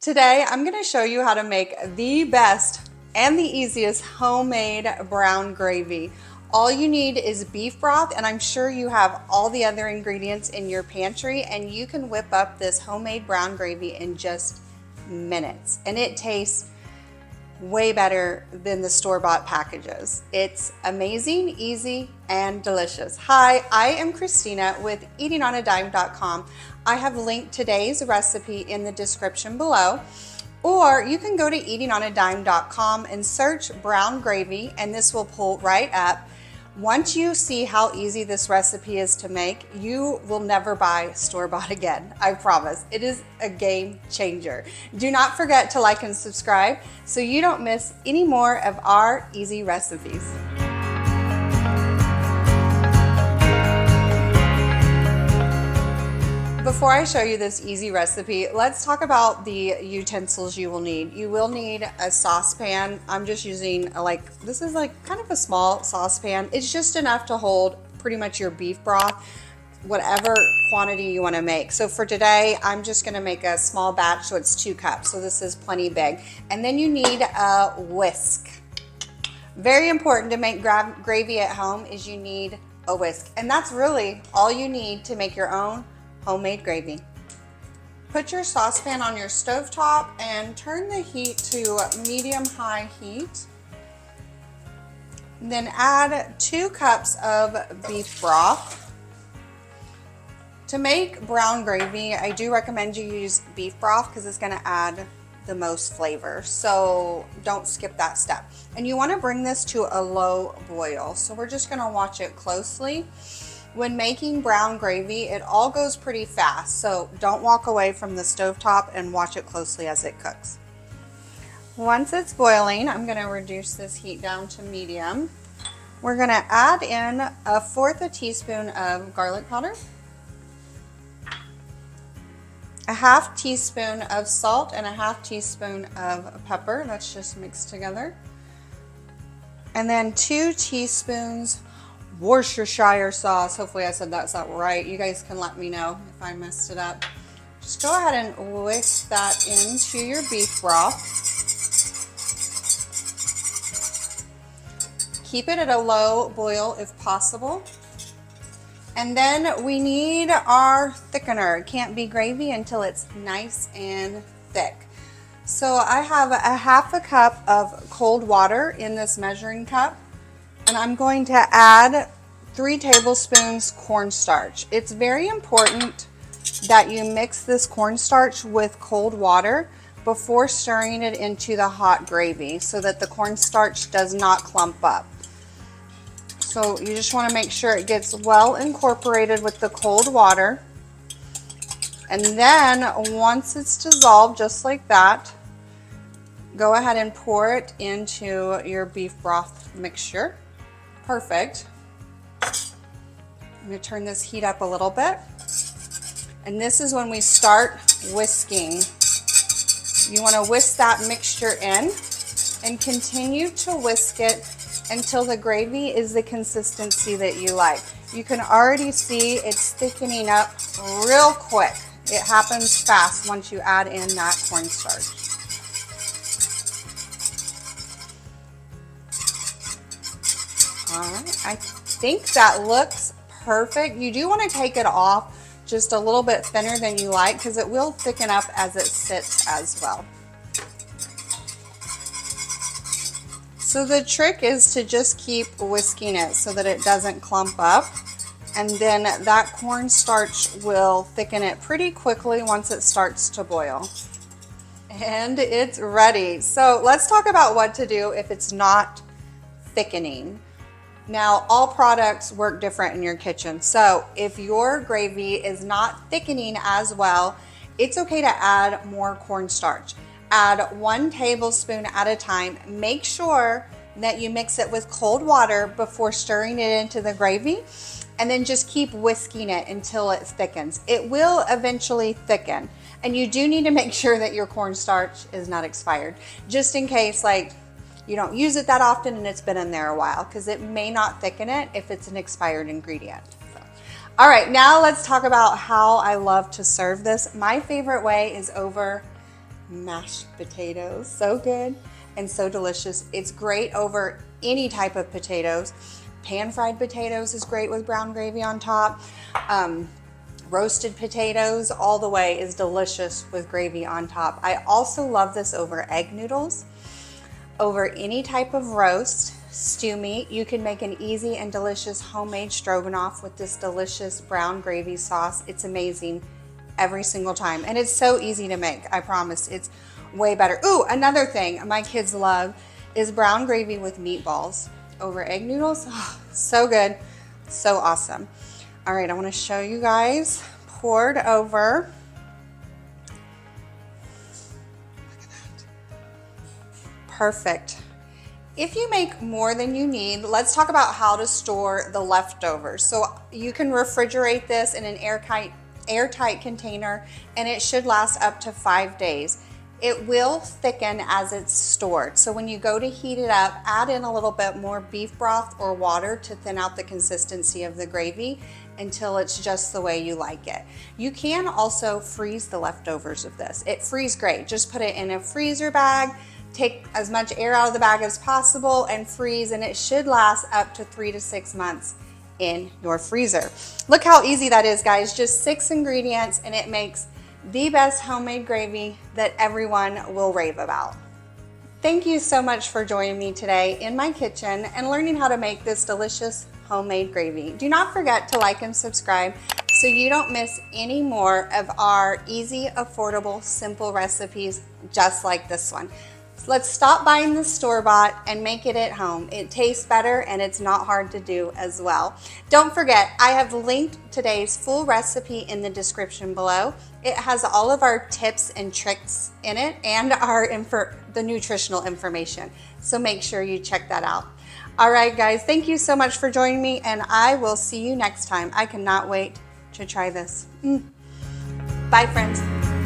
Today, I'm going to show you how to make the best and the easiest homemade brown gravy. All you need is beef broth, and I'm sure you have all the other ingredients in your pantry, and you can whip up this homemade brown gravy in just minutes. And it tastes way better than the store-bought packages. It's amazing, easy, and delicious. Hi, I am Christina with eatingonadime.com. I have linked today's recipe in the description below, or you can go to eatingonadime.com and search brown gravy, and this will pull right up. Once you see how easy this recipe is to make, you will never buy store-bought again. I promise. It is a game changer. Do not forget to like and subscribe so you don't miss any more of our easy recipes. Before I show you this easy recipe, let's talk about the utensils you will need. You will need a saucepan. I'm just using this is kind of a small saucepan. It's just enough to hold pretty much your beef broth, whatever quantity you want to make. So for today, I'm just going to make a small batch, so it's 2 cups. So this is plenty big. And then you need a whisk. Very important to make gravy at home is you need a whisk. And that's really all you need to make your own homemade gravy. Put your saucepan on your stovetop and turn the heat to medium-high heat. Then add 2 cups of beef broth. To make brown gravy, I do recommend you use beef broth because it's going to add the most flavor. So don't skip that step. And you want to bring this to a low boil. So we're just going to watch it closely. When making brown gravy, it all goes pretty fast, so don't walk away from the stovetop and watch it closely as it cooks. Once it's boiling, I'm going to reduce this heat down to medium. We're going to add in 1/4 teaspoon of garlic powder, 1/2 teaspoon of salt, and 1/2 teaspoon of pepper. That's just mixed together. And then 2 teaspoons Worcestershire sauce. Hopefully I said that's not right. You guys can let me know if I messed it up. Just go ahead and whisk that into your beef broth. Keep it at a low boil if possible. And then we need our thickener. It can't be gravy until it's nice and thick. So I have 1/2 cup of cold water in this measuring cup. And I'm going to add 3 tablespoons cornstarch. It's very important that you mix this cornstarch with cold water before stirring it into the hot gravy so that the cornstarch does not clump up. So you just want to make sure it gets well incorporated with the cold water. And then once it's dissolved just like that, go ahead and pour it into your beef broth mixture. Perfect. I'm going to turn this heat up a little bit. And this is when we start whisking. You want to whisk that mixture in and continue to whisk it until the gravy is the consistency that you like. You can already see it's thickening up real quick. It happens fast once you add in that cornstarch. All right, I think that looks perfect. You do want to take it off just a little bit thinner than you like because it will thicken up as it sits as well. So the trick is to just keep whisking it so that it doesn't clump up, and then that cornstarch will thicken it pretty quickly once it starts to boil. And it's ready. So let's talk about what to do if it's not thickening. Now, all products work different in your kitchen. So if your gravy is not thickening as well, it's okay to add more cornstarch. Add 1 tablespoon at a time. Make sure that you mix it with cold water before stirring it into the gravy, and then just keep whisking it until it thickens. It will eventually thicken, and you do need to make sure that your cornstarch is not expired, just in case you don't use it that often and it's been in there a while, because it may not thicken it if it's an expired ingredient. All right, now let's talk about how I love to serve this. My favorite way is over mashed potatoes. So good and so delicious. It's great over any type of potatoes. Pan-fried potatoes is great with brown gravy on top. Roasted potatoes all the way is delicious with gravy on top. I also love this over egg noodles, over any type of roast, stew meat. You can make an easy and delicious homemade stroganoff with this delicious brown gravy sauce. It's amazing every single time. And it's so easy to make, I promise. It's way better. Ooh, another thing my kids love is brown gravy with meatballs over egg noodles. Oh, so good, so awesome. All right, I want to show you guys poured over. Look at that. Perfect. If you make more than you need, let's talk about how to store the leftovers. So you can refrigerate this in an airtight container, and it should last up to 5 days. It will thicken as it's stored. So when you go to heat it up, add in a little bit more beef broth or water to thin out the consistency of the gravy until it's just the way you like it. You can also freeze the leftovers of this. It freezes great. Just put it in a freezer bag, take as much air out of the bag as possible and freeze, and it should last up to 3 to 6 months in your freezer. Look how easy that is, guys. Just 6 ingredients and it makes the best homemade gravy that everyone will rave about. Thank you so much for joining me today in my kitchen and learning how to make this delicious homemade gravy. Do not forget to like and subscribe so you don't miss any more of our easy, affordable, simple recipes just like this one. Let's stop buying the store-bought and make it at home. It tastes better and it's not hard to do as well. Don't forget, I have linked today's full recipe in the description below. It has all of our tips and tricks in it and the nutritional information. So make sure you check that out. All right, guys, thank you so much for joining me, and I will see you next time. I cannot wait to try this. Bye, friends.